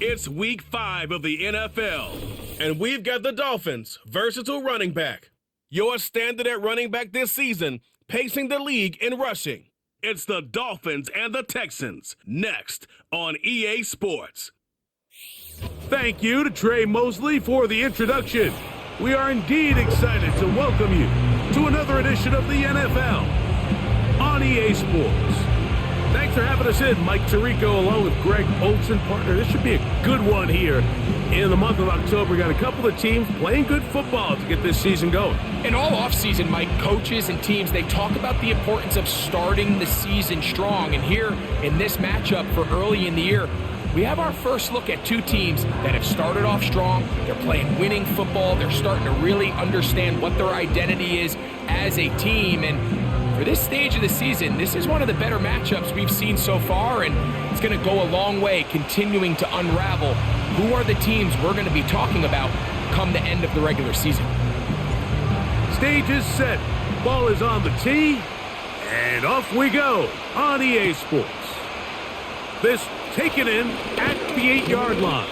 It's week 5 of the NFL, and we've got the Dolphins' versatile running back. Your standard at running back this season, pacing the league in rushing. It's the Dolphins and the Texans, next on EA Sports. Thank you to Trey Mosley for the introduction. We are indeed excited to welcome you to another edition of the NFL on EA Sports. Thanks for having us in, Mike Tirico, along with Greg Olson, partner. This should be a good one here in the month of October. We got a couple of teams playing good football to get this season going. And all offseason, Mike, coaches and teams, they talk about the importance of starting the season strong. And here in this matchup for early in the year, we have our first look at two teams that have started off strong. They're playing winning football. They're starting to really understand what their identity is as a team. And for this stage of the season, this is one of the better matchups we've seen so far, and it's going to go a long way continuing to unravel who are the teams we're going to be talking about come the end of the regular season. Stage is set. Ball is on the tee, and off we go on EA Sports. This taken in at the 8-yard line,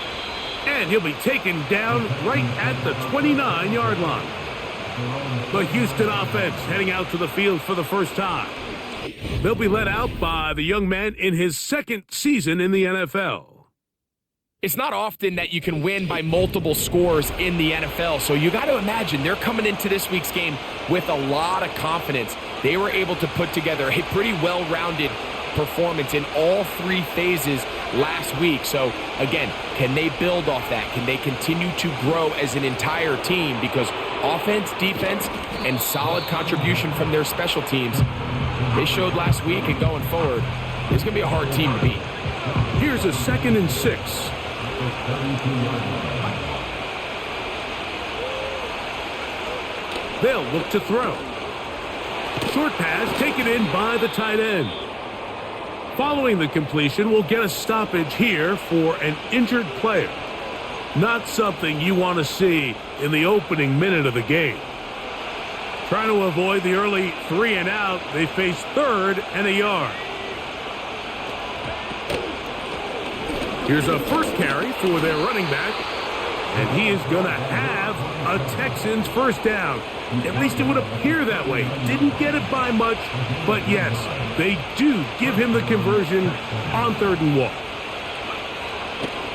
and he'll be taken down right at the 29-yard line. The Houston offense heading out to the field for the first time. They'll be led out by the young man in his second season in the NFL. It's not often that you can win by multiple scores in the NFL, so you got to imagine they're coming into this week's game with a lot of confidence. They were able to put together a pretty well-rounded performance in all three phases last week. So again, can they build off that? Can they continue to grow as an entire team? Because offense, defense, and solid contribution from their special teams, they showed last week, and going forward, it's going to be a hard team to beat. Here's a 2nd and 6. They'll look to throw. Short pass taken in by the tight end. Following the completion, we'll get a stoppage here for an injured player. Not something you want to see in the opening minute of the game. Trying to avoid the early 3 and out, they face 3rd and a yard. Here's a first carry for their running back, and he is going to have a Texans first down. At least it would appear that way. Didn't get it by much, but yes, they do give him the conversion on 3rd and 1.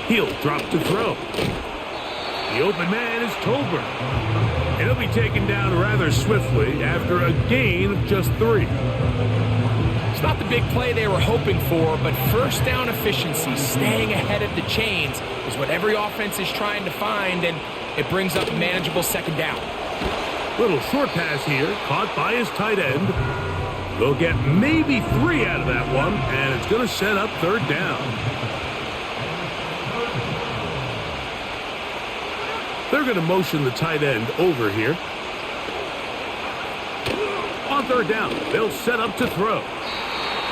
He'll drop to throw. The open man is Tolbert, and he'll be taken down rather swiftly after a gain of just 3. It's not the big play they were hoping for, but first down efficiency, staying ahead of the chains, is what every offense is trying to find, and it brings up a manageable 2nd down. Little short pass here, caught by his tight end. They'll get maybe 3 out of that one, and it's going to set up 3rd down. They're going to motion the tight end over here. On 3rd down, they'll set up to throw.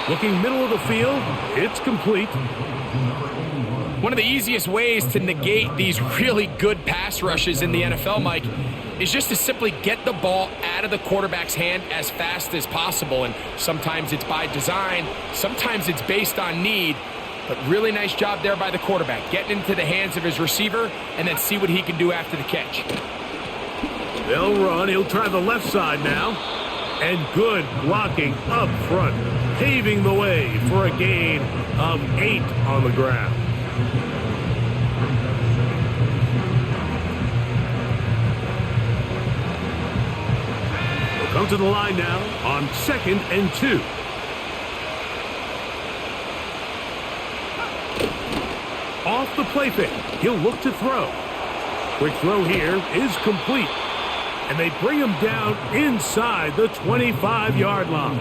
Looking middle of the field, it's complete. One of the easiest ways to negate these really good pass rushes in the NFL, Mike, is just to simply get the ball out of the quarterback's hand as fast as possible. And sometimes it's by design, sometimes it's based on need. But really nice job there by the quarterback, getting into the hands of his receiver and then see what he can do after the catch. They'll run. He'll try the left side now. And good blocking up front, paving the way for a gain of 8 on the ground. They'll come to the line now on 2nd and 2. Off the play fake, he'll look to throw. Quick throw here is complete. And they bring him down inside the 25-yard line.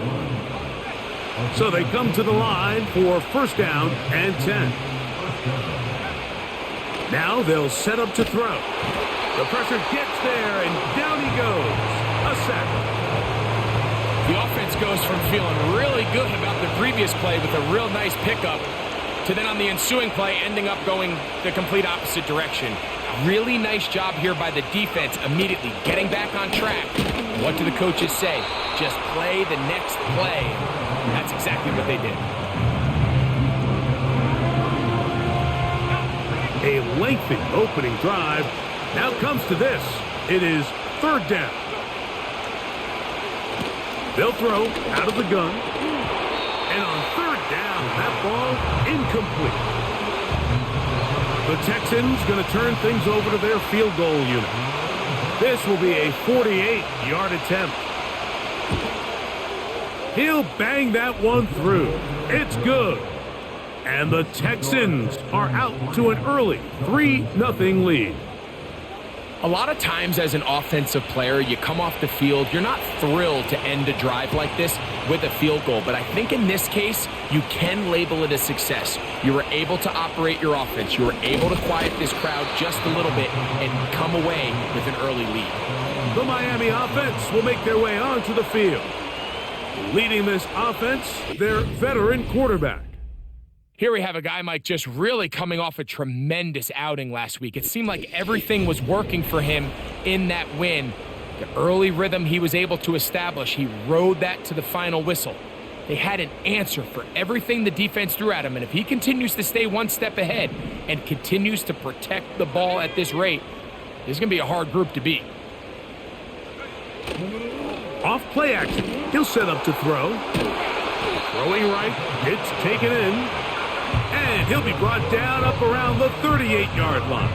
So they come to the line for first down and 10. Now they'll set up to throw. The pressure gets there, and down he goes. A sack. The offense goes from feeling really good about the previous play with a real nice pickup to then on the ensuing play ending up going the complete opposite direction. Really nice job here by the defense, immediately getting back on track. What do the coaches say? Just play the next play. That's exactly what they did. A lengthy opening drive. Now comes to this. It is third down. They'll throw out of the gun. And on third down, that ball incomplete. The Texans going to turn things over to their field goal unit. This will be a 48-yard attempt. He'll bang that one through. It's good. And the Texans are out to an early 3-0 lead. A lot of times as an offensive player, you come off the field, you're not thrilled to end a drive like this with a field goal. But I think in this case, you can label it a success. You were able to operate your offense. You were able to quiet this crowd just a little bit and come away with an early lead. The Miami offense will make their way onto the field. Leading this offense, their veteran quarterback. Here we have a guy, Mike, just really coming off a tremendous outing last week. It seemed like everything was working for him in that win. The early rhythm he was able to establish, he rode that to the final whistle. They had an answer for everything the defense threw at him, and if he continues to stay one step ahead and continues to protect the ball at this rate, this is going to be a hard group to beat. Off play action. He'll set up to throw. Throwing right. It's taken in. And he'll be brought down up around the 38-yard line.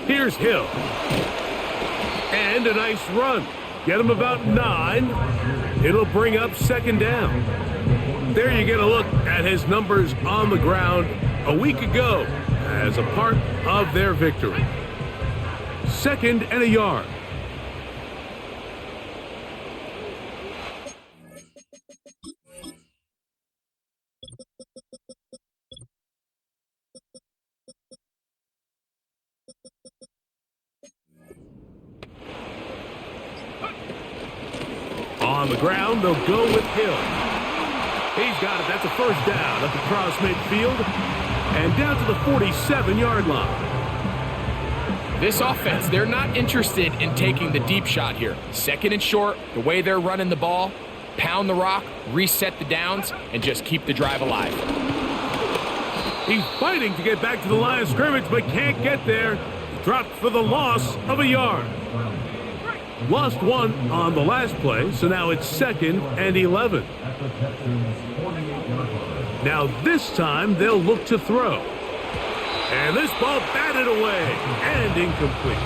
Here's Hill. And a nice run. Get him about 9. It'll bring up second down. There you get a look at his numbers on the ground a week ago as a part of their victory. 2nd and a yard. On the ground, they'll go with Hill. He's got it. That's a first down up across midfield and down to the 47-yard line. This offense, they're not interested in taking the deep shot here. 2nd and short, the way they're running the ball, pound the rock, reset the downs, and just keep the drive alive. He's fighting to get back to the line of scrimmage, but can't get there. Dropped for the loss of a yard. Lost one on the last play, so now it's 2nd and 11. Now this time they'll look to throw. And this ball batted away and incomplete.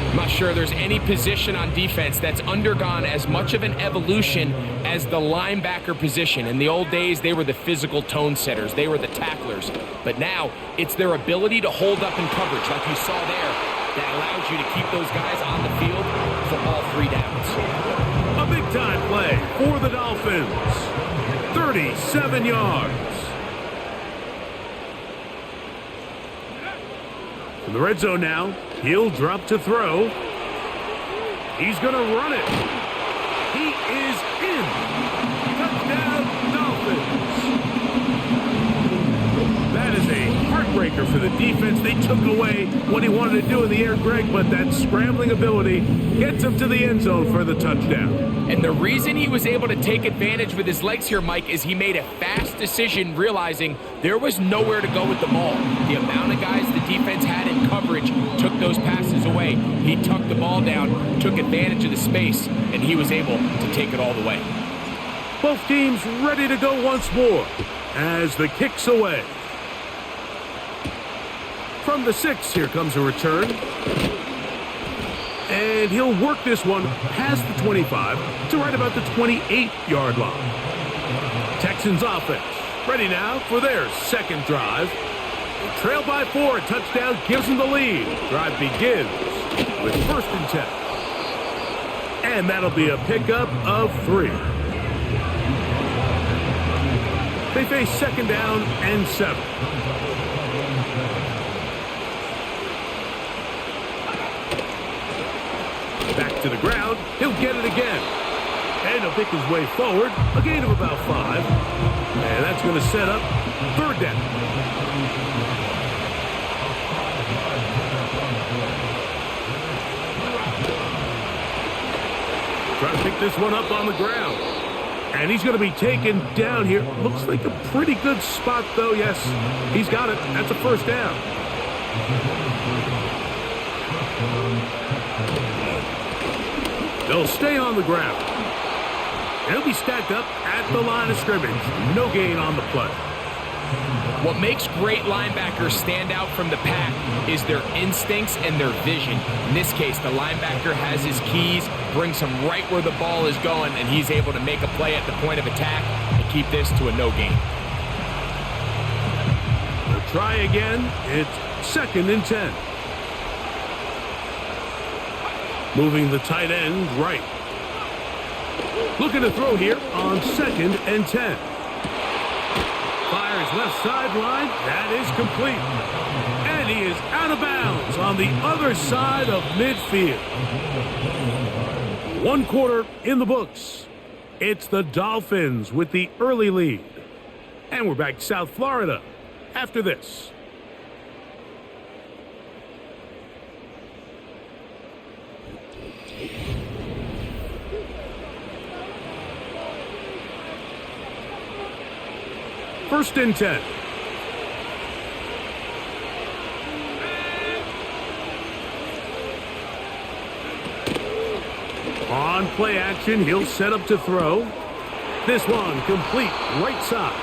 I'm not sure there's any position on defense that's undergone as much of an evolution as the linebacker position. In the old days, they were the physical tone setters. They were the tacklers. But now it's their ability to hold up in coverage, like you saw there, that allows you to keep those guys on the field for all 3 downs. A big-time play for the Dolphins. 37 yards. In the red zone now, he'll drop to throw. He's going to run it. He is in. Touchdown, Dolphins. That is a heartbreaker for the defense. They took away what he wanted to do in the air, Greg, but that scrambling ability gets him to the end zone for the touchdown. And the reason he was able to take advantage with his legs here, Mike, is he made a fast decision realizing there was nowhere to go with the ball. The amount of guys the defense had in coverage took those passes away. He tucked the ball down, took advantage of the space, and he was able to take it all the way. Both teams ready to go once more as the kick's away. From the 6, here comes a return. And he'll work this one past the 25 to right about the 28-yard line. Texans offense ready now for their 2nd drive. Trail by 4, a touchdown gives them the lead. Drive begins with 1st and 10. And that'll be a pickup of 3. They face 2nd down and 7. Back to the ground. He'll get it again. And he'll pick his way forward. A gain of about 5. And that's going to set up 3rd down. Trying to pick this one up on the ground. And he's going to be taken down here. Looks like a pretty good spot, though. Yes, he's got it. That's a first down. They'll stay on the ground. He'll be stacked up at the line of scrimmage. No gain on the play. What makes great linebackers stand out from the pack is their instincts and their vision. In this case, the linebacker has his keys, brings him right where the ball is going, and he's able to make a play at the point of attack and keep this to a no gain. They'll try again. It's 2nd and 10. Moving the tight end right. Looking to throw here on 2nd and 10. Fires left sideline. That is complete. And he is out of bounds on the other side of midfield. 1 quarter in the books. It's the Dolphins with the early lead. And we're back to South Florida after this. First and 10. On play action, he'll set up to throw. This one complete right side.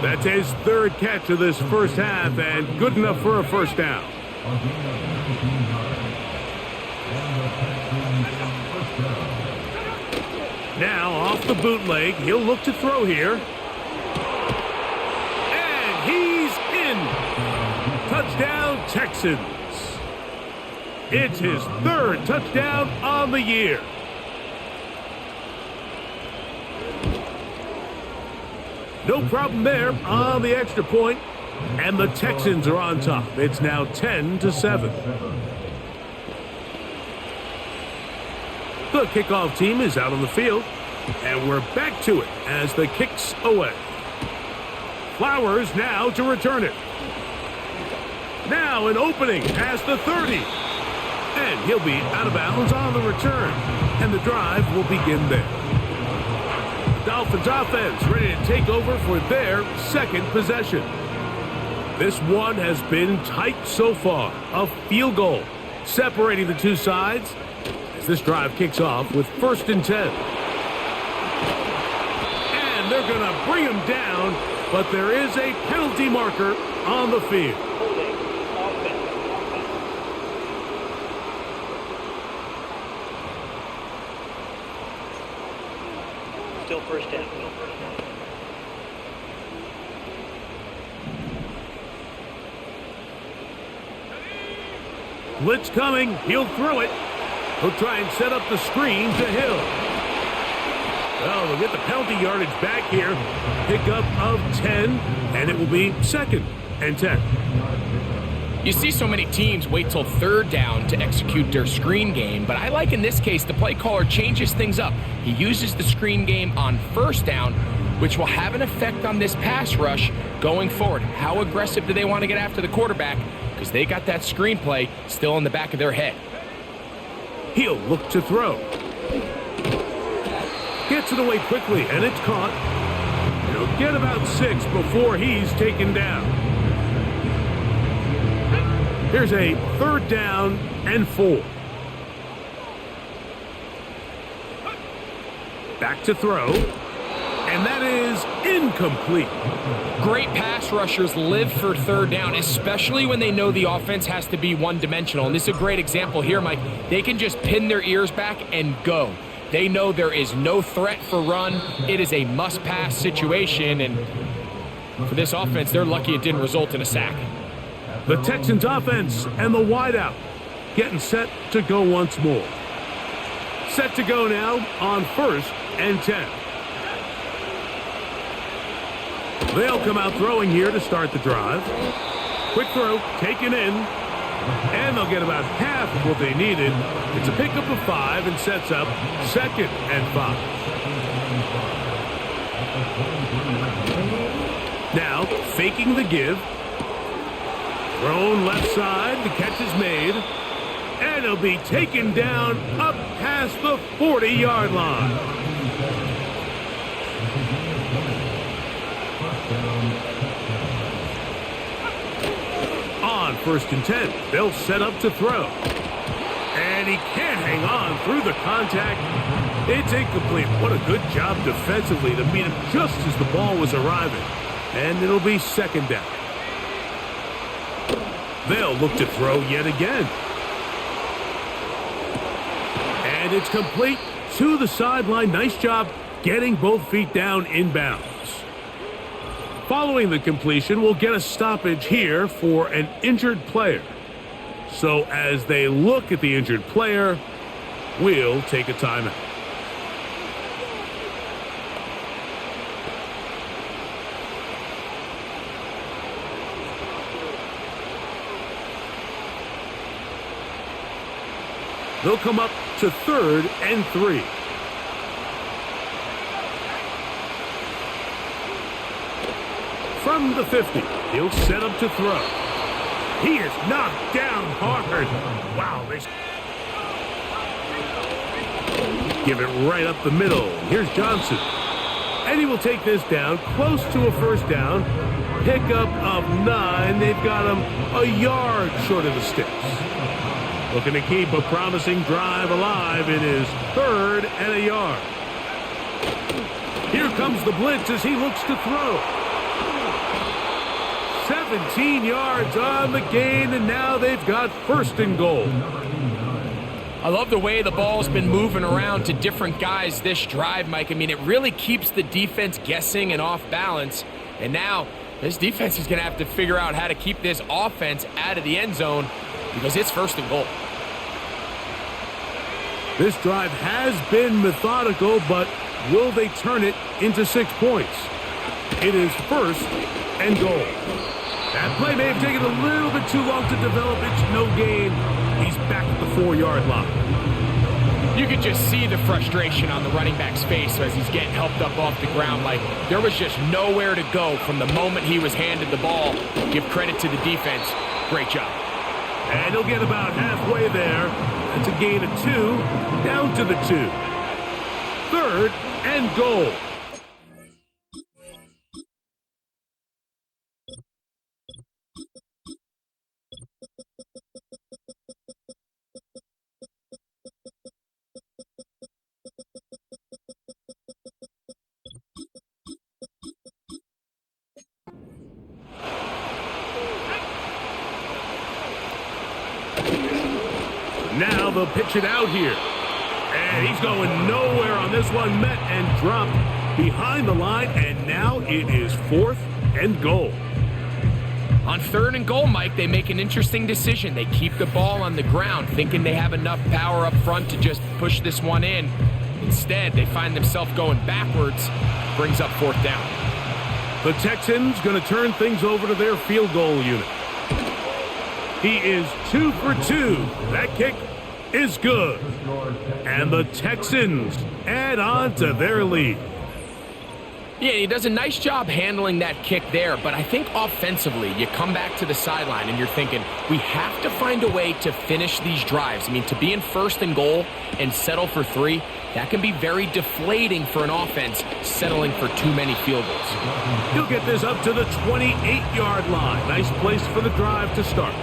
That's his 3rd catch of this first half and good enough for a first down. Now off the bootleg, he'll look to throw here. He's in. Touchdown, Texans. It's his 3rd touchdown on the year. No problem there on the extra point, and the Texans are on top. It's now 10-7. The kickoff team is out on the field, and we're back to it as the kick's away. Flowers now to return it. Now an opening past the 30. And he'll be out of bounds on the return. And the drive will begin there. The Dolphins offense ready to take over for their 2nd possession. This one has been tight so far. A field goal separating the two sides as this drive kicks off with 1st and 10. And they're going to bring him down. But there is a penalty marker on the field. Still first down. Blitz coming. He'll throw it. He'll try and set up the screen to Hill. Well, they'll get the penalty yardage back here. Pickup of 10, and it will be 2nd and 10. You see so many teams wait till 3rd down to execute their screen game, but I like in this case the play caller changes things up. He uses the screen game on 1st down, which will have an effect on this pass rush going forward. How aggressive do they want to get after the quarterback? Because they got that screen play still in the back of their head. He'll look to throw. Gets it away quickly, and it's caught. He'll get about 6 before he's taken down. Here's a 3rd down and 4. Back to throw, and that is incomplete. Great pass rushers live for 3rd down, especially when they know the offense has to be one-dimensional. And this is a great example here, Mike. They can just pin their ears back and go. They know there is no threat for run. It is a must-pass situation, and for this offense, they're lucky it didn't result in a sack. The Texans offense and the wideout getting set to go once more. Set to go now on 1st and 10. They'll come out throwing here to start the drive. Quick throw, taken in, and they'll get about half of what they needed. It's a pickup of 5 and sets up 2nd and 5. Now, faking the give. Thrown left side, the catch is made. And he'll be taken down up past past the 40-yard line. On 1st and 10, they'll set up to throw. And he can't hang on through the contact. It's incomplete. What a good job defensively to meet him just as the ball was arriving. And it'll be 2nd down. They'll look to throw yet again. And it's complete to the sideline. Nice job getting both feet down inbounds. Following the completion, we'll get a stoppage here for an injured player. So as they look at the injured player, we'll take a timeout. They'll come up to 3rd and 3. From the 50, he'll set up to throw. He is knocked down hard. Wow. Give it right up the middle. Here's Johnson. And he will take this down close to a 1st down. Pickup of 9. They've got him a yard short of the sticks. Looking to keep a promising drive alive. It is 3rd and a yard. Here comes the blitz as he looks to throw. 17 yards on the gain, and now they've got 1st and goal. I love the way the ball's been moving around to different guys this drive, Mike. I mean, it really keeps the defense guessing and off balance. And now this defense is going to have to figure out how to keep this offense out of the end zone because it's 1st and goal. This drive has been methodical, but will they turn it into 6 points? It is 1st and goal. That play may have taken a little bit too long to develop. It's no gain. He's back at the 4-yard line. You could just see the frustration on the running back's face as he's getting helped up off the ground. Like, there was just nowhere to go from the moment he was handed the ball. Give credit to the defense. Great job. And he'll get about halfway there. That's a gain of 2, down to the 2. 3rd and goal. Now they'll pitch it out here. And he's going nowhere on this one. Met and dropped behind the line. And now it is 4th and goal. On 3rd and goal, Mike, they make an interesting decision. They keep the ball on the ground, thinking they have enough power up front to just push this one in. Instead, they find themselves going backwards. Brings up 4th down. The Texans going to turn things over to their field goal unit. He is 2 for 2. That kick is good. And the Texans add on to their lead. Yeah, he does a nice job handling that kick there, but I think offensively, you come back to the sideline and you're thinking, we have to find a way to finish these drives. I mean, to be in 1st and goal and settle for 3, that can be very deflating for an offense settling for too many field goals. He'll get this up to the 28-yard line. Nice place for the drive to start.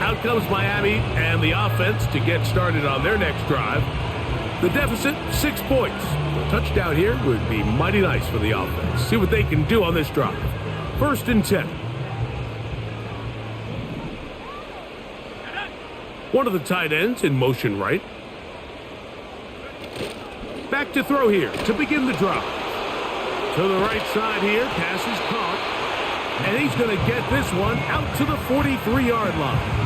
Out comes Miami and the offense to get started on their next drive. The deficit, 6 points. A touchdown here would be mighty nice for the offense. See what they can do on this drive. 1st and 10. One of the tight ends in motion right. Back to throw here to begin the drive. To the right side here, pass is caught. And he's going to get this one out to the 43-yard line.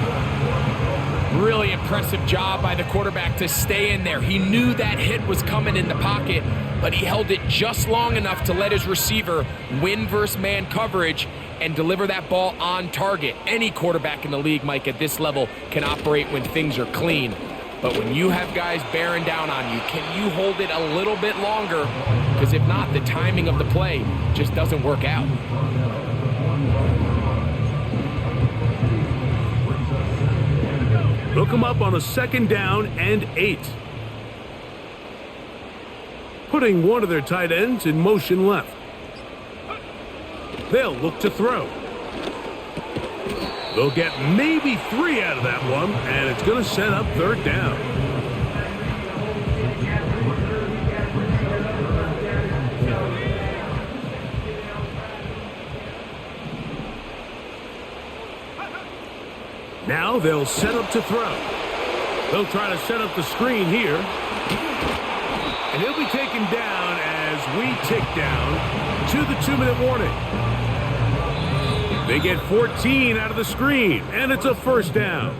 Really impressive job by the quarterback to stay in there. He knew that hit was coming in the pocket, but he held it just long enough to let his receiver win versus man coverage and deliver that ball on target. Any quarterback in the league, Mike, at this level can operate when things are clean. But when you have guys bearing down on you, can you hold it a little bit longer? Because if not, the timing of the play just doesn't work out. They'll come up on a 2nd down and 8. putting one of their tight ends in motion left. They'll look to throw. They'll get maybe 3 out of that one, and it's going to set up third down. Now they'll set up to throw. They'll try to set up the screen here. And he'll be taken down as we tick down to the 2-minute warning. They get 14 out of the screen, and it's a first down.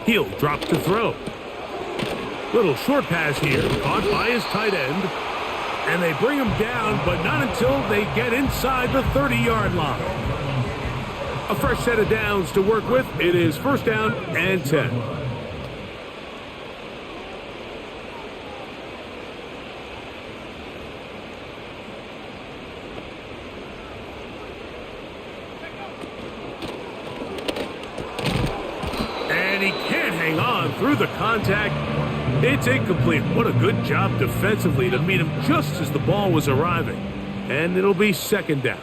He'll drop to throw. Little short pass here, caught by his tight end. And they bring him down, but not until they get inside the 30-yard line. A fresh set of downs to work with. It is first down and 10. And he can't hang on through the contact. It's incomplete. What a good job defensively to meet him just as the ball was arriving. And it'll be second down.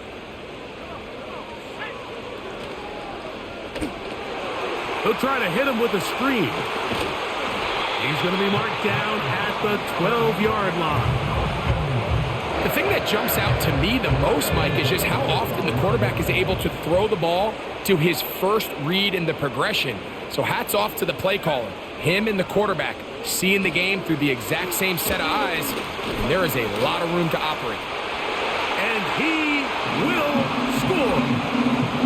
They'll try to hit him with a screen. He's going to be marked down at the 12-yard line. The thing that jumps out to me the most, Mike, is just how often the quarterback is able to throw the ball to his first read in the progression. So hats off to the play caller. Him and the quarterback seeing the game through the exact same set of eyes, and there is a lot of room to operate. And he will score.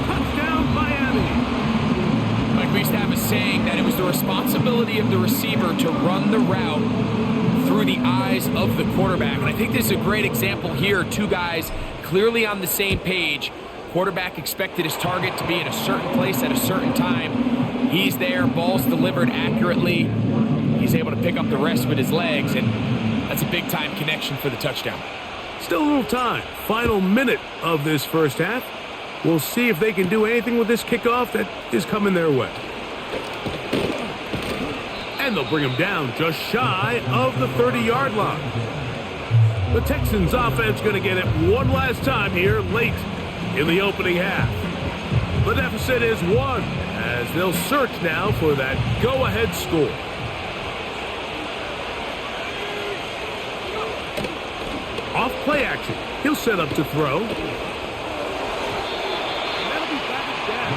Touchdown, Miami. Like we used to have a saying that it was the responsibility of the receiver to run the route through the eyes of the quarterback. And I think this is a great example here. Two guys clearly on the same page. Quarterback expected his target to be in a certain place at a certain time. He's there, ball's delivered accurately. He's able to pick up the rest with his legs, and that's a big-time connection for the touchdown. Still a little time. Final minute of this first half. We'll see if they can do anything with this kickoff that is coming their way. And they'll bring him down just shy of the 30-yard line. The Texans offense going to get it one last time here late in the opening half. The deficit is 1 as they'll search now for that go-ahead score. Off play action. He'll set up to throw. And that'll be batted down.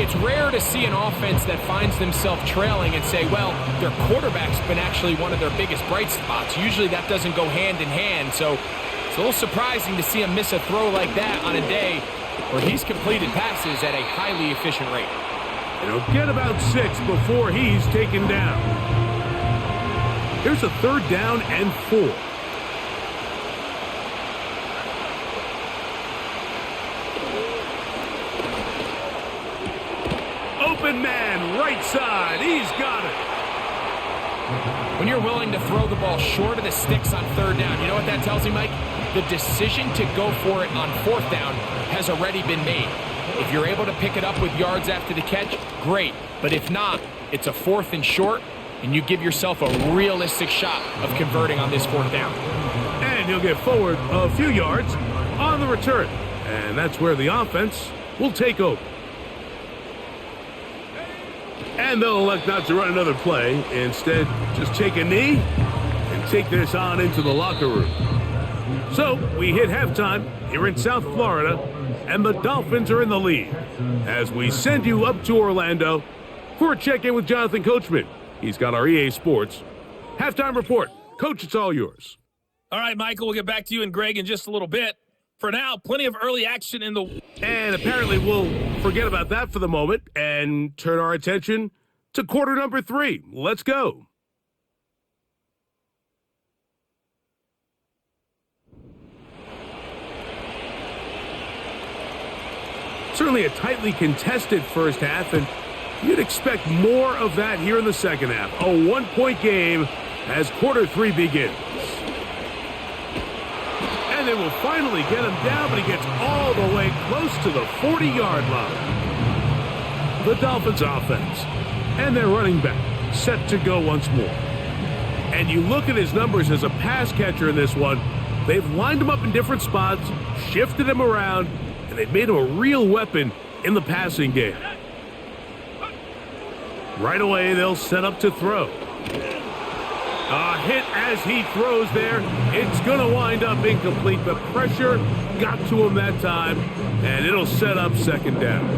It's rare to see an offense that finds themselves trailing and say, well, their quarterback's been actually one of their biggest bright spots. Usually that doesn't go hand in hand, so it's a little surprising to see him miss a throw like that on a day where he's completed passes at a highly efficient rate. And he'll get about 6 before he's taken down. Here's a third down and 4. Open man, right side. He's got it. When you're willing to throw the ball short of the sticks on third down, you know what that tells me, Mike? The decision to go for it on fourth down has already been made. If you're able to pick it up with yards after the catch, great. But if not, it's a 4th and short, and you give yourself a realistic shot of converting on this fourth down. And he'll get forward a few yards on the return. And that's where the offense will take over. And they'll elect not to run another play. Instead, just take a knee and take this on into the locker room. So, we hit halftime here in South Florida, and the Dolphins are in the lead. As we send you up to Orlando for a check-in with Jonathan Coachman. He's got our EA Sports halftime report. Coach, it's all yours. All right, Michael, we'll get back to you and Greg in just a little bit. For now, plenty of early action in the... And apparently we'll forget about that for the moment and turn our attention to quarter number 3. Let's go. Certainly a tightly contested first half, and you'd expect more of that here in the second half. A 1-point game as quarter 3 begins. will finally get him down, but he gets all the way close to the 40-yard line. The Dolphins offense and their running back set to go once more. And you look at his numbers as a pass catcher in this one. They've lined him up in different spots, shifted him around, and they've made him a real weapon in the passing game. Right away, they'll set up to throw. A hit as he throws there. It's going to wind up incomplete. The pressure got to him that time, and it'll set up second down.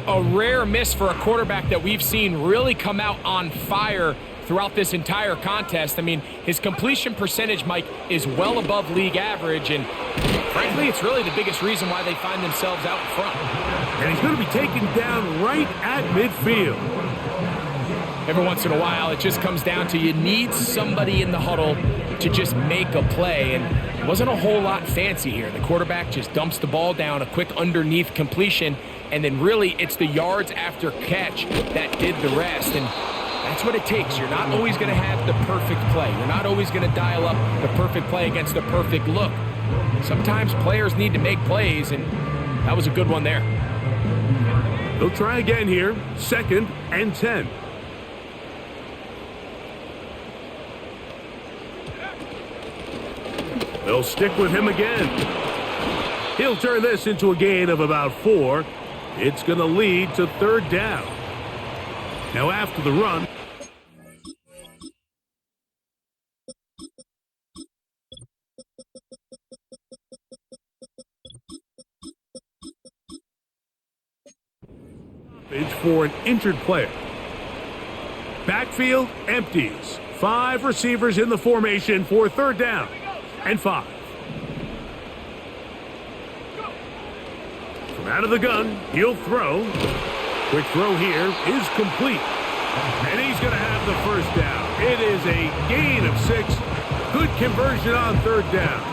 A rare miss for a quarterback that we've seen really come out on fire throughout this entire contest. I mean, his completion percentage, Mike, is well above league average, and frankly, it's really the biggest reason why they find themselves out in front. And he's going to be taken down right at midfield. Every once in a while, it just comes down to you need somebody in the huddle to just make a play, and it wasn't a whole lot fancy here. The quarterback just dumps the ball down, a quick underneath completion, and then really it's the yards after catch that did the rest, and that's what it takes. You're not always going to have the perfect play. You're not always going to dial up the perfect play against the perfect look. Sometimes players need to make plays, and that was a good one there. They'll try again here, 2nd and 10. They'll stick with him again. He'll turn this into a gain of about 4. It's going to lead to 3rd down. Now after the run, for an injured player. Backfield empties. 5 receivers in the formation for 3rd down and 5. From out of the gun, he'll throw. Quick throw here is complete. And he's going to have the 1st down. It is a gain of 6. Good conversion on 3rd down.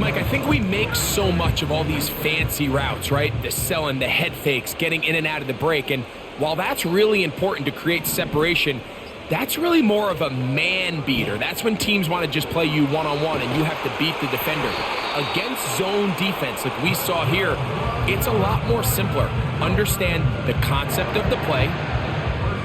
Mike, I think we make so much of all these fancy routes, right? The selling, the head fakes, getting in and out of the break. And while that's really important to create separation, that's really more of a man beater. That's when teams want to just play you one-on-one and you have to beat the defender. Against zone defense, like we saw here, it's a lot more simpler. Understand the concept of the play,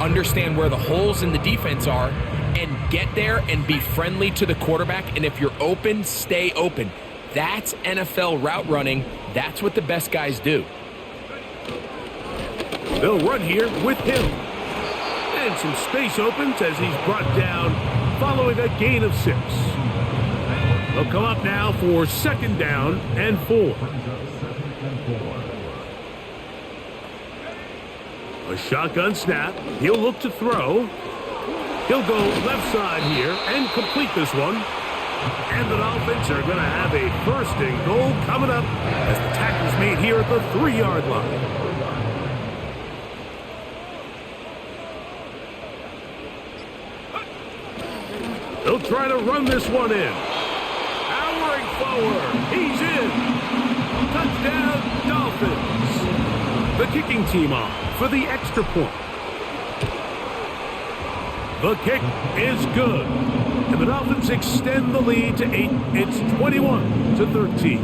understand where the holes in the defense are, and get there and be friendly to the quarterback. And if you're open, stay open. That's NFL route running. That's what the best guys do. They'll run here with him. And some space opens as he's brought down following a gain of 6. They'll come up now for 2nd down and 4. A shotgun snap. He'll look to throw. He'll go left side here and complete this one. And the Dolphins are going to have a 1st and goal coming up as the tackle's made here at the 3-yard line. They'll try to run this one in. Powering forward. He's in. Touchdown, Dolphins. The kicking team on for the extra point. The kick is good. And the Dolphins extend the lead to 8. It's 21-13.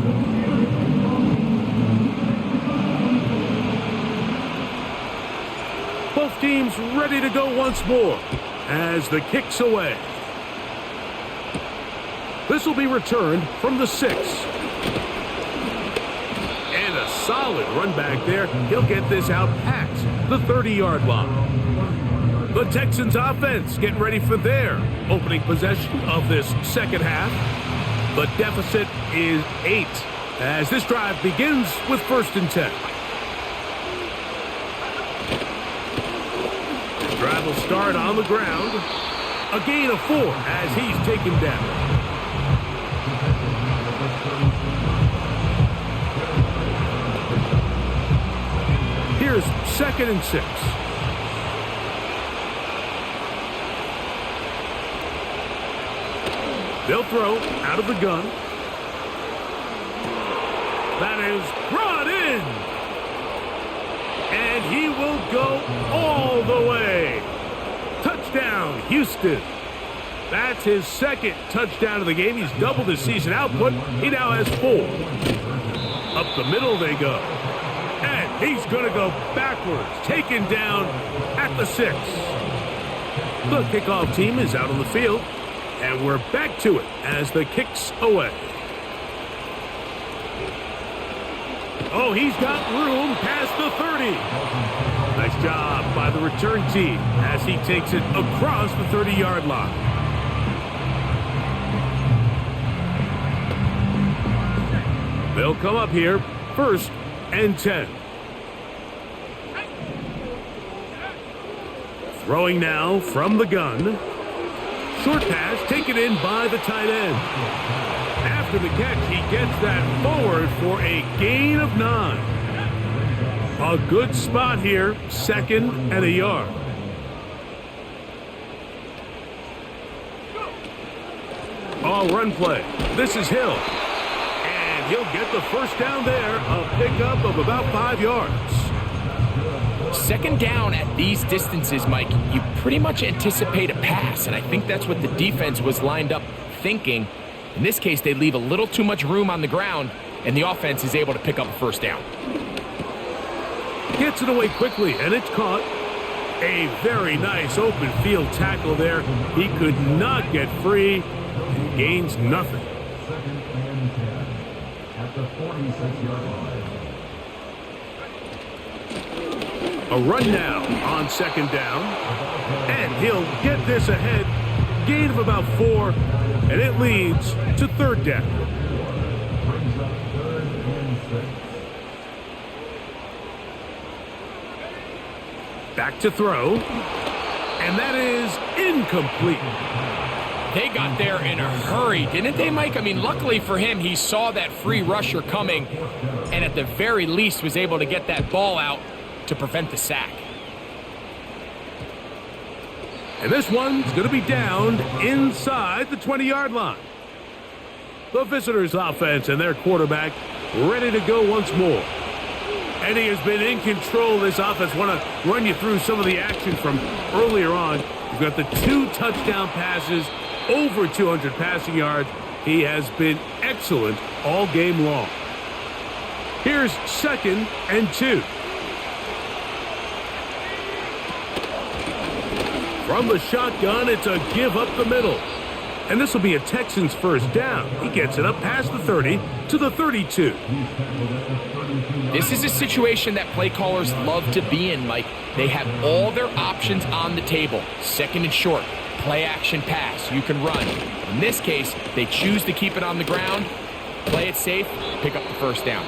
Both teams ready to go once more as the kick's away. This will be returned from the 6. And a solid run back there. He'll get this out past the 30-yard line. The Texans offense getting ready for their opening possession of this 2nd half. The deficit is 8 as this drive begins with 1st and 10. The drive will start on the ground. A gain of 4 as he's taken down. Here's 2nd and 6. They'll throw out of the gun. That is brought in. And he will go all the way. Touchdown, Houston. That's his second touchdown of the game. He's doubled his season output. He now has 4. Up the middle they go. And he's going to go backwards, taken down at the 6. The kickoff team is out on the field, and we're back to it as the kick's away. Oh, he's got room past the 30. Nice job by the return team as he takes it across the 30-yard line. They'll come up here, 1st and 10. Throwing now from the gun. Short pass taken in by the tight end. After the catch, he gets that forward for a gain of 9. A good spot here, 2nd and a yard. Oh, run play. This is Hill. And he'll get the first down there, a pickup of about 5 yards. 2nd down at these distances, Mike, you pretty much anticipate a pass, and I think that's what the defense was lined up thinking. In this case, they leave a little too much room on the ground, and the offense is able to pick up a 1st down. Gets it away quickly, and it's caught. A very nice open field tackle there. He could not get free and gains nothing. 2nd and 10 at the 46-yard line. A run now on 2nd down, and he'll get this ahead. Gain of about 4, and it leads to 3rd down. Brings up 3rd and 6. Back to throw, and that is incomplete. They got there in a hurry, didn't they, Mike? I mean, luckily for him, he saw that free rusher coming, and at the very least was able to get that ball out to prevent the sack. And this one's going to be down inside the 20-yard line. The visitors' offense and their quarterback ready to go once more. And he has been in control of this offense. Want to run you through some of the action from earlier on. He's got the 2 touchdown passes, over 200 passing yards. He has been excellent all game long. Here's 2nd and 2. From the shotgun, it's a give up the middle. And this will be a Texans 1st down. He gets it up past the 30 to the 32. This is a situation that play callers love to be in, Mike. They have all their options on the table. 2nd and short, play action pass, you can run. In this case, they choose to keep it on the ground, play it safe, pick up the 1st down.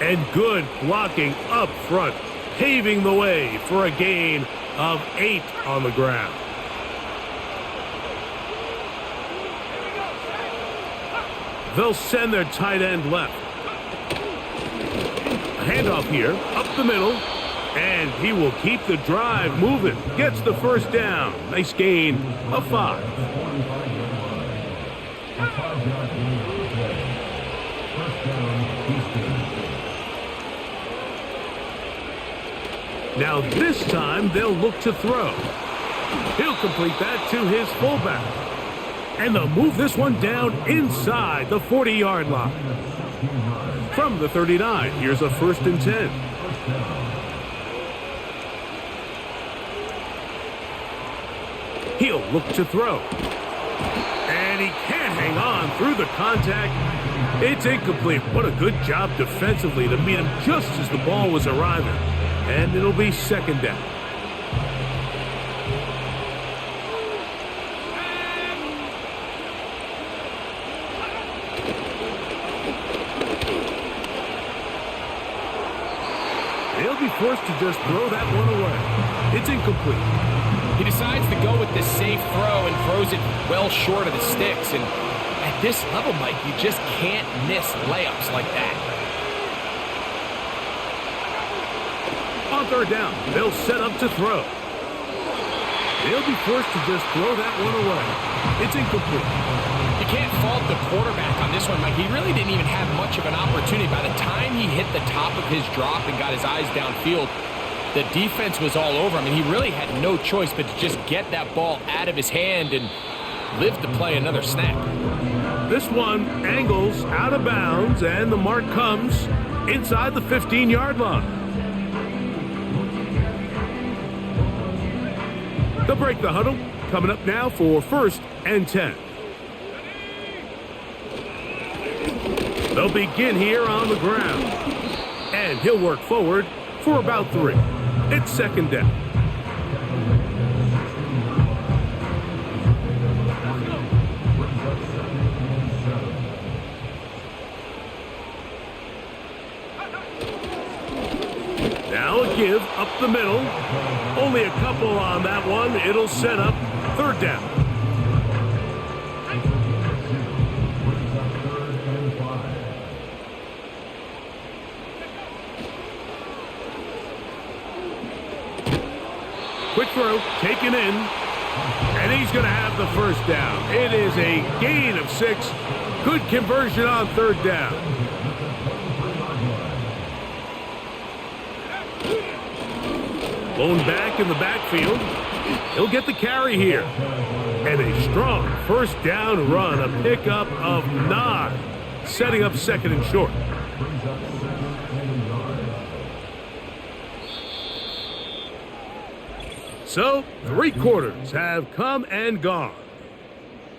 And good blocking up front, paving the way for a gain of 8 on the ground. They'll send their tight end left. A handoff here, up the middle, and he will keep the drive moving. Gets the 1st down. Nice gain of 5. Now this time they'll look to throw. He'll complete that to his fullback. And they'll move this one down inside the 40-yard line. From the 39, here's a 1st and 10. He'll look to throw. And he can't hang on through the contact. It's incomplete. What a good job defensively to meet him just as the ball was arriving. And it'll be 2nd down. He'll be forced to just throw that one away. It's incomplete. He decides to go with the safe throw and throws it well short of the sticks. And at this level, Mike, you just can't miss layups like that. On 3rd down, they'll set up to throw. They'll be forced to just throw that one away. It's incomplete. You can't fault the quarterback on this one, Mike. He really didn't even have much of an opportunity. By the time he hit the top of his drop and got his eyes downfield, the defense was all over him, and he really had no choice but to just get that ball out of his hand. And live to play another snap. This one angles out of bounds, and the mark comes inside the 15-yard line. They'll break the huddle. Coming up now for 1st and 10. They'll begin here on the ground. And he'll work forward for about 3. It's 2nd down. Now a give up the middle. Only a couple on that one. It'll set up 3rd down. Quick throw, taken in, and he's going to have the 1st down. It is a gain of 6. Good conversion on 3rd down. Blown back in the backfield. He'll get the carry here. And a strong 1st down run, a pickup of 9, setting up 2nd and short. So, 3 quarters have come and gone.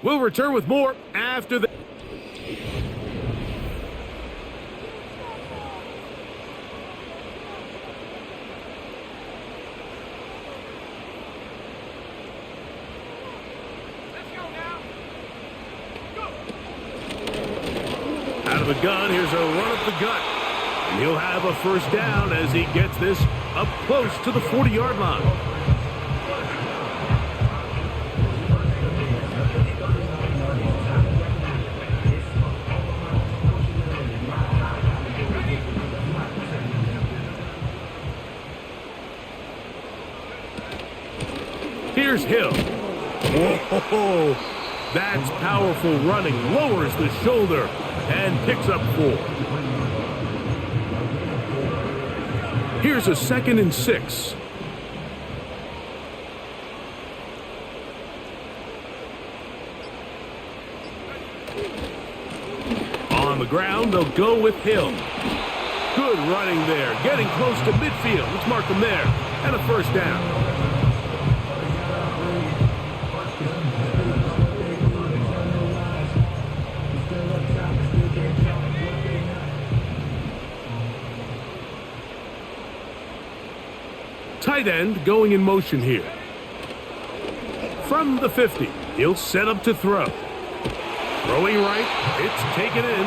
We'll return with more after the... Out of the gun, here's a run up the gut. And he'll have a 1st down as he gets this up close to the 40-yard line. Here's Hill. Whoa, that's powerful running. Lowers the shoulder and picks up 4. Here's a 2nd and 6. On the ground, they'll go with Hill. Good running there. Getting close to midfield. Let's mark him there. And a 1st down. Tight end going in motion here. From the 50, he'll set up to throw. Throwing right, it's taken in.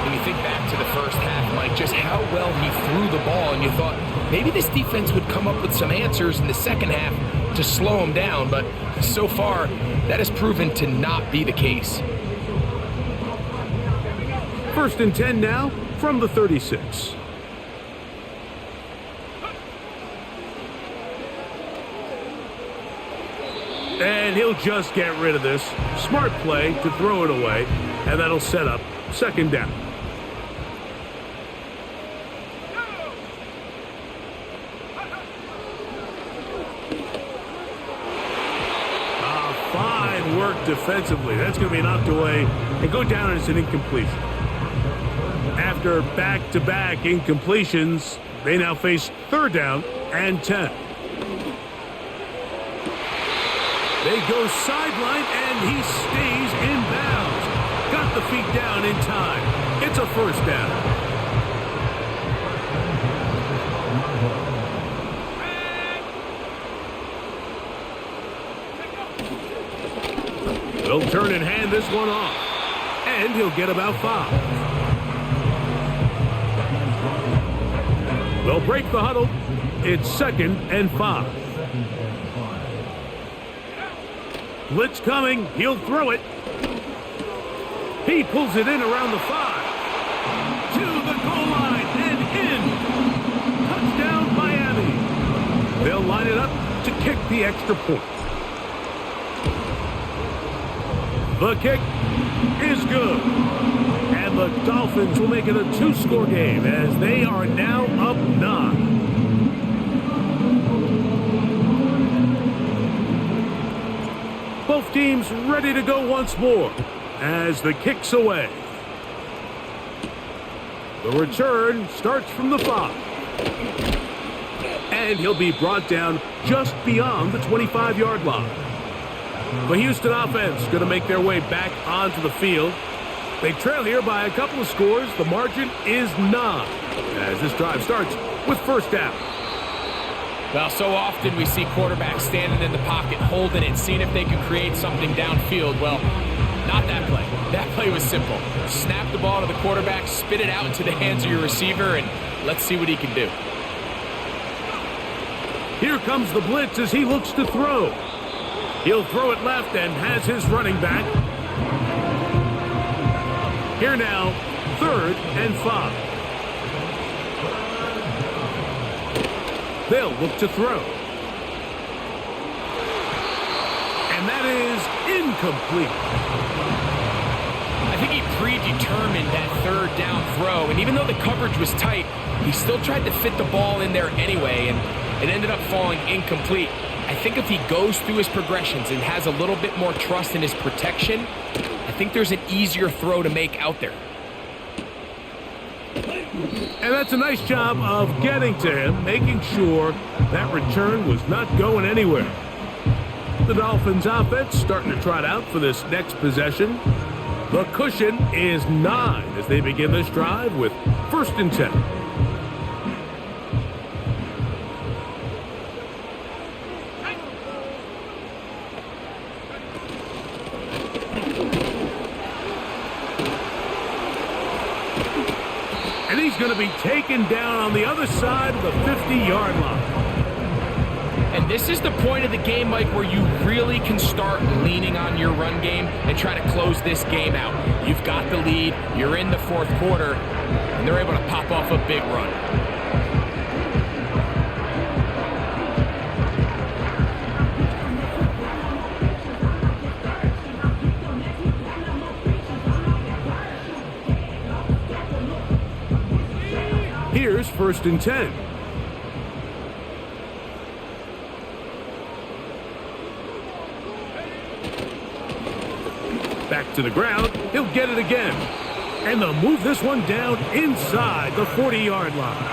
When you think back to the 1st half, Mike, just how well he threw the ball, and you thought maybe this defense would come up with some answers in the 2nd half to slow him down, but so far, that has proven to not be the case. 1st and 10 now from the 36. And he'll just get rid of this. Smart play to throw it away, and that'll set up 2nd down. Fine work defensively. That's going to be knocked away and go down as an incompletion. After back-to-back incompletions, they now face 3rd down and 10. They go sideline, and he stays in bounds. Got the feet down in time. It's a 1st down. They'll turn and hand this one off. And he'll get about 5. They'll break the huddle. It's 2nd and 5. Blitz coming. He'll throw it. He pulls it in around the 5. To the goal line and in. Touchdown, Miami. They'll line it up to kick the extra point. The kick is good. And the Dolphins will make it a 2-score game as they are now up 9. Both teams ready. ready to go once more as the kick's away. The return starts from the 5. And he'll be brought down just beyond the 25-yard line. The Houston offense going to make their way back onto the field. They trail here by a couple of scores. The margin is 9 as this drive starts with first down. Well, so often we see quarterbacks standing in the pocket, holding it, seeing if they can create something downfield. Well, not that play. That play was simple. Snap the ball to the quarterback, spit it out into the hands of your receiver, and let's see what he can do. Here comes the blitz as he looks to throw. He'll throw it left and has his running back. Here now, 3rd and 5. They'll look to throw. And that is incomplete. I think he predetermined that 3rd down throw, and even though the coverage was tight, he still tried to fit the ball in there anyway, and it ended up falling incomplete. I think if he goes through his progressions and has a little bit more trust in his protection, I think there's an easier throw to make out there. And that's a nice job of getting to him, making sure that return was not going anywhere. The Dolphins offense starting to trot out for this next possession. The cushion is 9 as they begin this drive with 1st and 10. And he's going to be taken down on the other side of the 50-yard line. And this is the point of the game, Mike, where you really can start leaning on your run game and try to close this game out. You've got the lead, you're in the 4th quarter, and they're able to pop off a big run. Here's 1st and 10. Back to the ground. He'll get it again. And they'll move this one down inside the 40-yard line.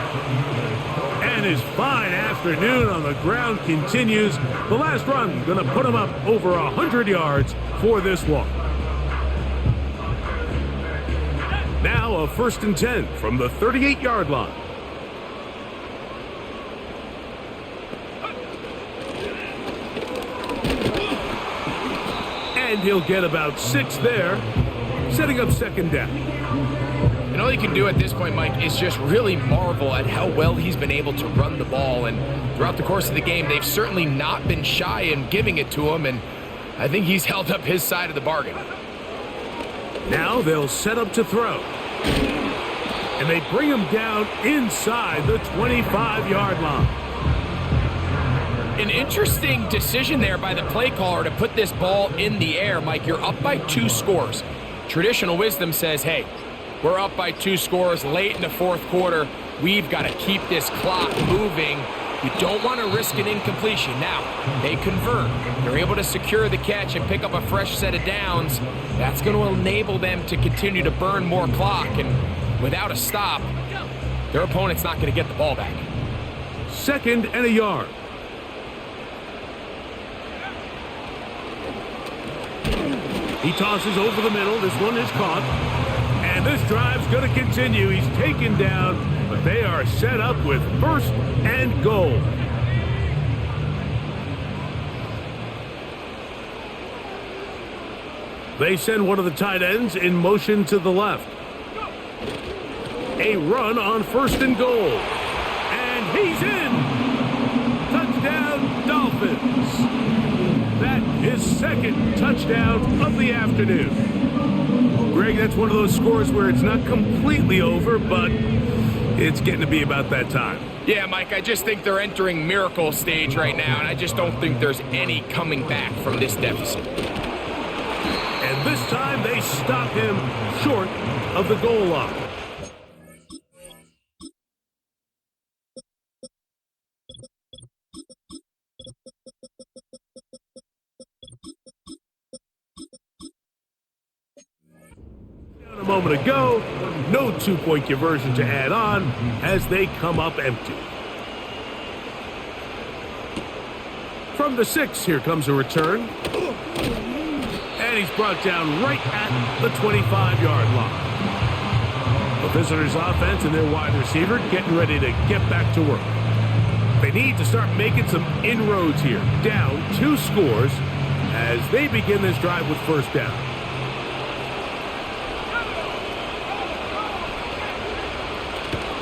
And his fine afternoon on the ground continues. The last run going to put him up over 100 yards for this one. Now a 1st and 10 from the 38-yard line. And he'll get about 6 there, setting up 2nd down. And all you can do at this point, Mike, is just really marvel at how well he's been able to run the ball. And throughout the course of the game, they've certainly not been shy in giving it to him, and I think he's held up his side of the bargain. Now they'll set up to throw. And they bring him down inside the 25-yard line. An interesting decision there by the play caller to put this ball in the air. Mike, you're up by 2 scores. Traditional wisdom says, hey, we're up by 2 scores late in the 4th quarter. We've got to keep this clock moving. You don't want to risk an incompletion. Now, they convert. They're able to secure the catch and pick up a fresh set of downs. That's going to enable them to continue to burn more clock. And without a stop, their opponent's not going to get the ball back. 2nd and a yard. He tosses over the middle. This one is caught. And this drive's going to continue. He's taken down, but they are set up with 1st and goal. They send one of the tight ends in motion to the left. A run on 1st and goal. And he's in. Touchdown, Dolphins. That is 2nd touchdown of the afternoon. Greg, that's one of those scores where it's not completely over, but it's getting to be about that time. Yeah, Mike, I just think they're entering miracle stage right now, and I just don't think there's any coming back from this deficit. And this time they stop him short of the goal line. A moment ago, no 2-point conversion to add on as they come up empty. From the 6, here comes a return. And he's brought down right at the 25-yard line. The visitors' offense and their wide receiver getting ready to get back to work. They need to start making some inroads here. Down 2 scores as they begin this drive with first down.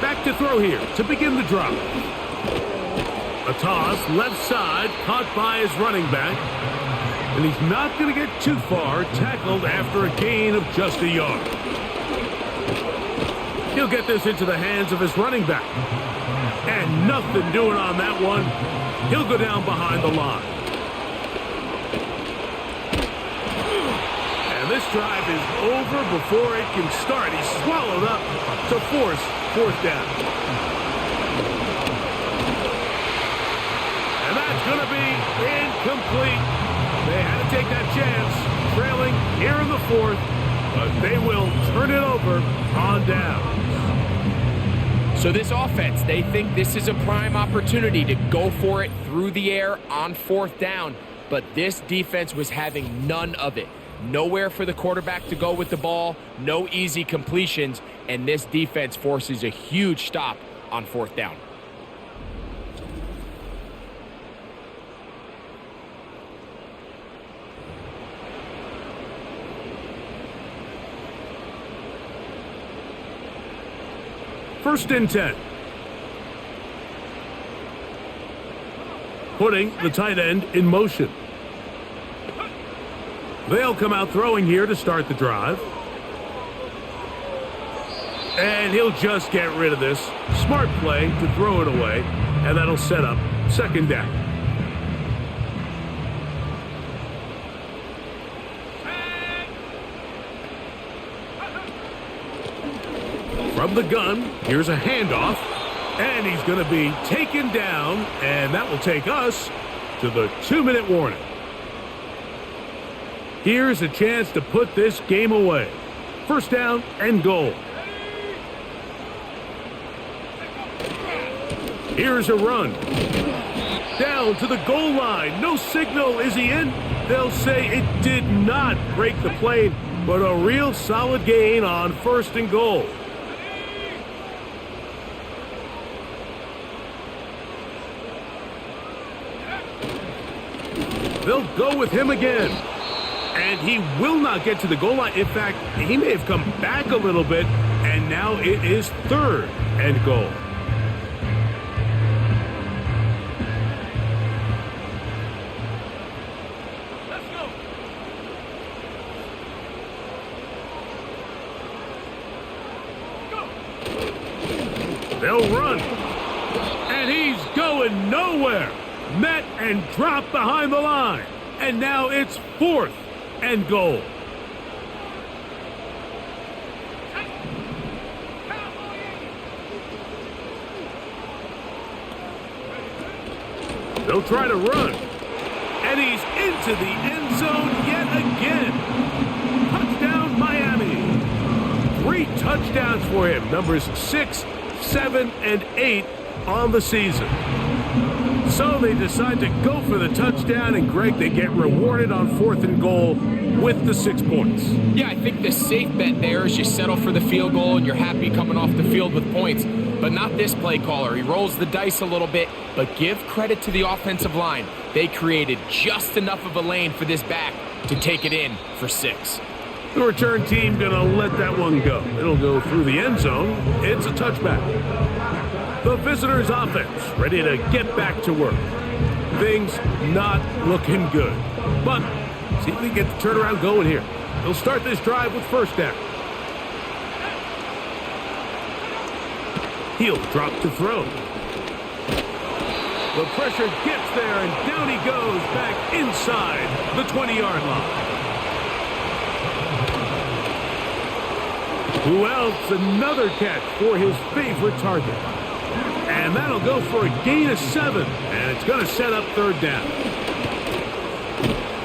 Back to throw here to begin the drive. A toss, left side, caught by his running back. And he's not going to get too far, tackled after a gain of just a yard. He'll get this into the hands of his running back. And nothing doing on that one. He'll go down behind the line. And this drive is over before it can start. He's swallowed up to force fourth down. And that's going to be incomplete. They had to take that chance, trailing here in the fourth, but they will turn it over on down. So this offense, they think this is a prime opportunity to go for it through the air on fourth down, but this defense was having none of it. Nowhere for the quarterback to go with the ball, no easy completions, and this defense forces a huge stop on fourth down. First and 10. Putting the tight end in motion. They'll come out throwing here to start the drive. And he'll just get rid of this. Smart play to throw it away, and that'll set up second down. From the gun, here's a handoff, and he's going to be taken down, and that will take us to the 2-minute warning. Here's a chance to put this game away. First down and goal. Here's a run. Down to the goal line. No signal. Is he in? They'll say it did not break the plane, but a real solid gain on first and goal. They'll go with him again. And he will not get to the goal line. In fact, he may have come back a little bit, and now it is third and goal. Let's go. They'll run. And he's going nowhere. Met and dropped behind the line. And now it's fourth and goal. They'll try to run. And he's into the end zone yet again. Touchdown, Miami. 3 touchdowns for him. Numbers 6, 7, and 8 on the season. So they decide to go for the touchdown, and Greg, they get rewarded on fourth and goal with the 6 points. Yeah, I think the safe bet there is you settle for the field goal and you're happy coming off the field with points, but not this play caller. He rolls the dice a little bit, but give credit to the offensive line. They created just enough of a lane for this back to take it in for 6. The return team gonna let that one go. It'll go through the end zone. It's a touchback. The visitors' offense ready to get back to work. Things not looking good. But see if we can get the turnaround going here. They'll start this drive with first down. He'll drop to throw. The pressure gets there, and down he goes back inside the 20-yard line. Who else? Another catch for his favorite target. And that'll go for a gain of 7, and it's going to set up third down.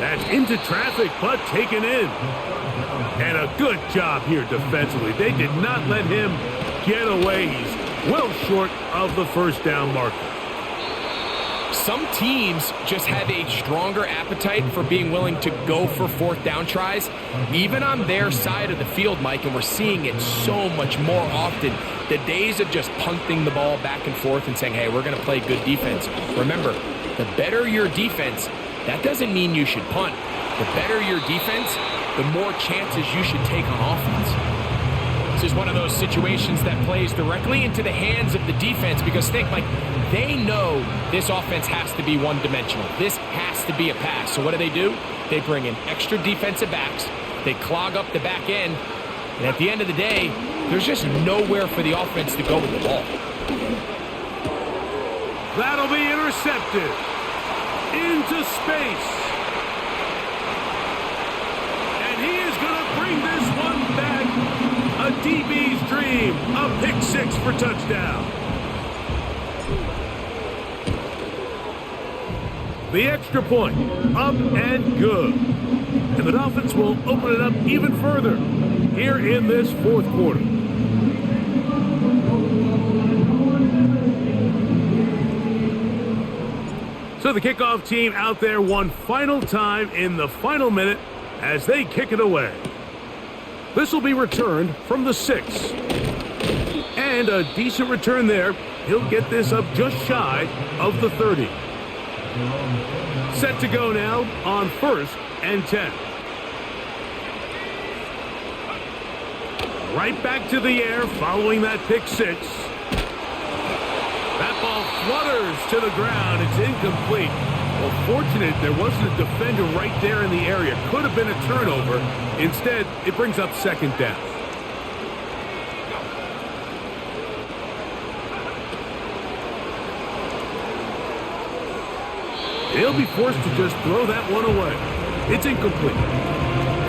That's into traffic, but taken in. And a good job here defensively. They did not let him get away. He's well short of the first down marker. Some teams just have a stronger appetite for being willing to go for fourth down tries, even on their side of the field, Mike, and we're seeing it so much more often. The days of just punting the ball back and forth and saying, hey, we're going to play good defense. Remember, the better your defense, that doesn't mean you should punt. The better your defense, the more chances you should take on offense. This is one of those situations that plays directly into the hands of the defense because think, like, they know this offense has to be one-dimensional. This has to be a pass. So what do? They bring in extra defensive backs. They clog up the back end. And at the end of the day, there's just nowhere for the offense to go with the ball. That'll be intercepted. Into space. And he is going to bring this one back. A DB's dream. A pick six for touchdown. The extra point. Up and good. And the Dolphins will open it up even further here in this fourth quarter. So the kickoff team out there one final time in the final minute as they kick it away. This will be returned from the 6. And a decent return there. He'll get this up just shy of the 30. Set to go now on 1st and 10. Right back to the air following that pick 6. That ball flutters to the ground. It's incomplete. Well, fortunate there wasn't a defender right there in the area. Could have been a turnover. Instead, it brings up second down. He'll be forced to just throw that one away. It's incomplete.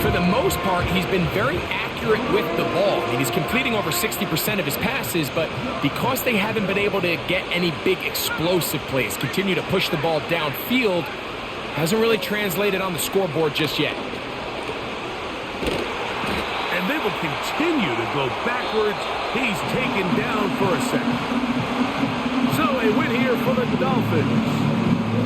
For the most part, he's been very accurate with the ball. I mean, he's completing over 60% of his passes, but because they haven't been able to get any big explosive plays, continue to push the ball downfield, hasn't really translated on the scoreboard just yet. And they will continue to go backwards. He's taken down for a second. So a win here for the Dolphins.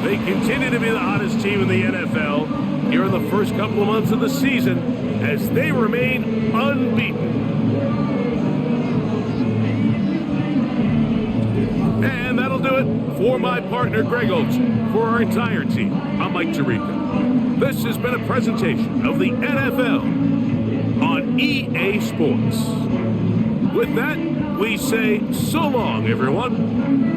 They continue to be the hottest team in the NFL here in the first couple of months of the season as they remain unbeaten. And that'll do it for my partner, Greg Olson. For our entire team, I'm Mike Tirico. This has been a presentation of the NFL on EA Sports. With that, we say so long, everyone.